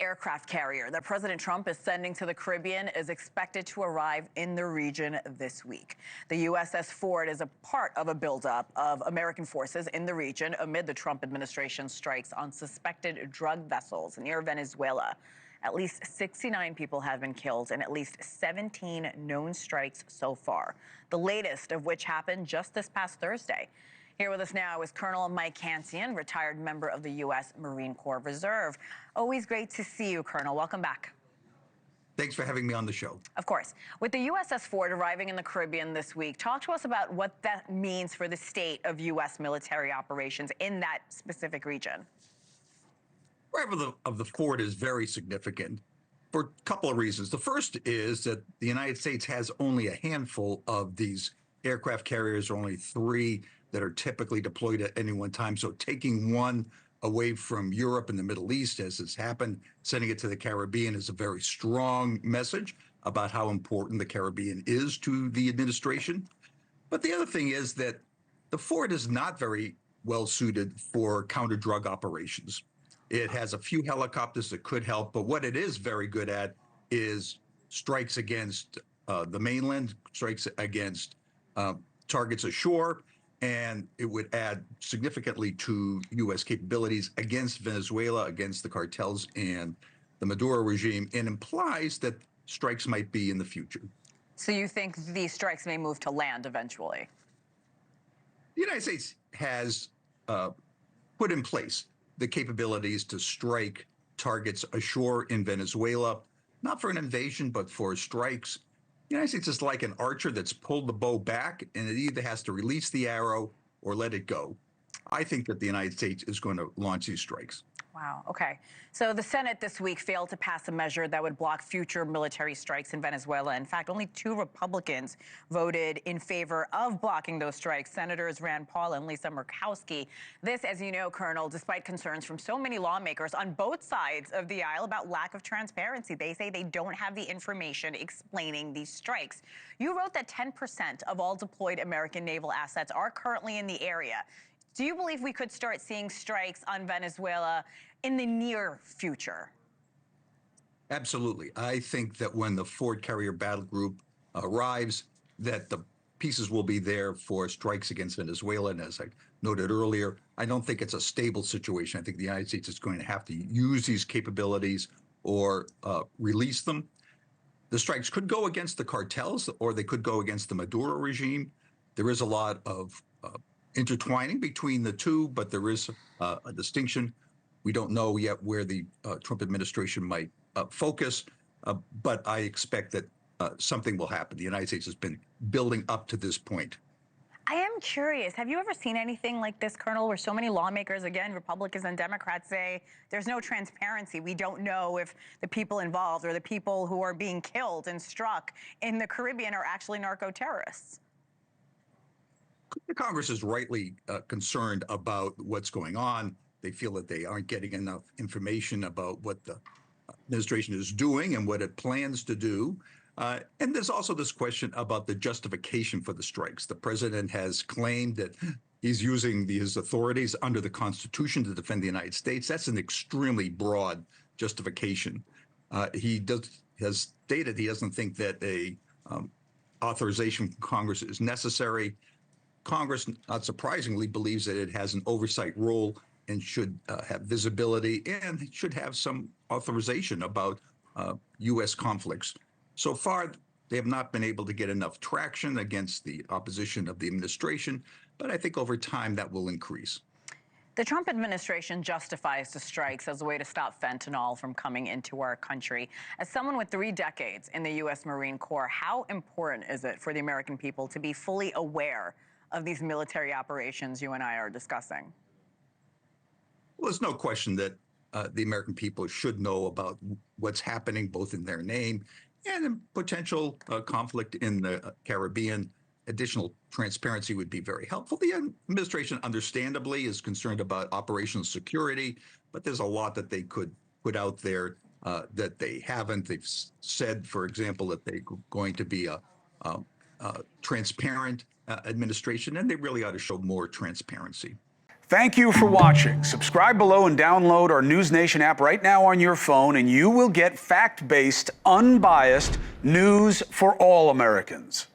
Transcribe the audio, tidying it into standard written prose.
aircraft carrier that President Trump is sending to the Caribbean is expected to arrive in the region this week. The USS Ford is a part of a buildup of American forces in the region amid the Trump administration's strikes on suspected drug vessels near Venezuela. At least 69 people have been killed and at least 17 known strikes so far, the latest of which happened just this past Thursday. Here with us now is Colonel Mike Cancian, retired member of the U.S. Marine Corps Reserve. Always great to see you, Colonel. Welcome back. Thanks for having me on the show. Of course. With the USS Ford arriving in the Caribbean this week, talk to us about what that means for the state of U.S. military operations in that specific region. Arrival of the Ford is very significant for a couple of reasons. The first is that the United States has only a handful of these aircraft carriers, only 3 that are typically deployed at any one time. So taking one away from Europe and the Middle East, as has happened, sending it to the Caribbean is a very strong message about how important the Caribbean is to the administration. But the other thing is that the Ford is not very well suited for counter-drug operations. It has a few helicopters that could help, but what it is very good at is strikes against the mainland, strikes against targets ashore, and it would add significantly to U.S. capabilities against Venezuela, against the cartels and the Maduro regime, and implies that strikes might be in the future. So you think these strikes may move to land eventually? The United States has put in place the capabilities to strike targets ashore in Venezuela, not for an invasion, but for strikes. The United States is like an archer that's pulled the bow back, and it either has to release the arrow or let it go. I think that the United States is going to launch these strikes. Wow. Okay. So the Senate this week failed to pass a measure that would block future military strikes in Venezuela. In fact, only 2 Republicans voted in favor of blocking those strikes, Senators Rand Paul and Lisa Murkowski. This, as you know, Colonel, despite concerns from so many lawmakers on both sides of the aisle about lack of transparency. They say they don't have the information explaining these strikes. You wrote that 10% of all deployed American naval assets are currently in the area. Do you believe we could start seeing strikes on Venezuela in the near future? Absolutely. I think that when the Ford Carrier Battle Group arrives, that the pieces will be there for strikes against Venezuela. And as I noted earlier, I don't think it's a stable situation. I think the United States is going to have to use these capabilities or release them. The strikes could go against the cartels, or they could go against the Maduro regime. There is a lot of intertwining between the two, but there is a distinction. We don't know yet where the Trump administration might focus, but I expect that something will happen. The United States has been building up to this point. I am curious, have you ever seen anything like this, Colonel, where so many lawmakers, again, Republicans and Democrats, say there's no transparency? We don't know if the people involved or the people who are being killed and struck in the Caribbean are actually narco-terrorists. The Congress is rightly concerned about what's going on. They feel that they aren't getting enough information about what the administration is doing and what it plans to do. And there's also this question about the justification for the strikes. The president has claimed that he's using his authorities under the Constitution to defend the United States. That's an extremely broad justification. He has stated he doesn't think that a authorization from Congress is necessary. Congress, not surprisingly, believes that it has an oversight role and should have visibility and should have some authorization about U.S. conflicts. So far, they have not been able to get enough traction against the opposition of the administration, but I think over time that will increase. The Trump administration justifies the strikes as a way to stop fentanyl from coming into our country. As someone with 3 decades in the U.S. Marine Corps, how important is it for the American people to be fully aware of these military operations you and I are discussing? Well, there's no question that the American people should know about what's happening, both in their name and in potential conflict in the Caribbean. Additional transparency would be very helpful. The administration, understandably, is concerned about operational security, but there's a lot that they could put out there that they haven't. They've said, for example, that they're going to be a transparent administration, and they really ought to show more transparency. Thank you for watching. Subscribe below and download our NewsNation app right now on your phone, and you will get fact-based, unbiased news for all Americans.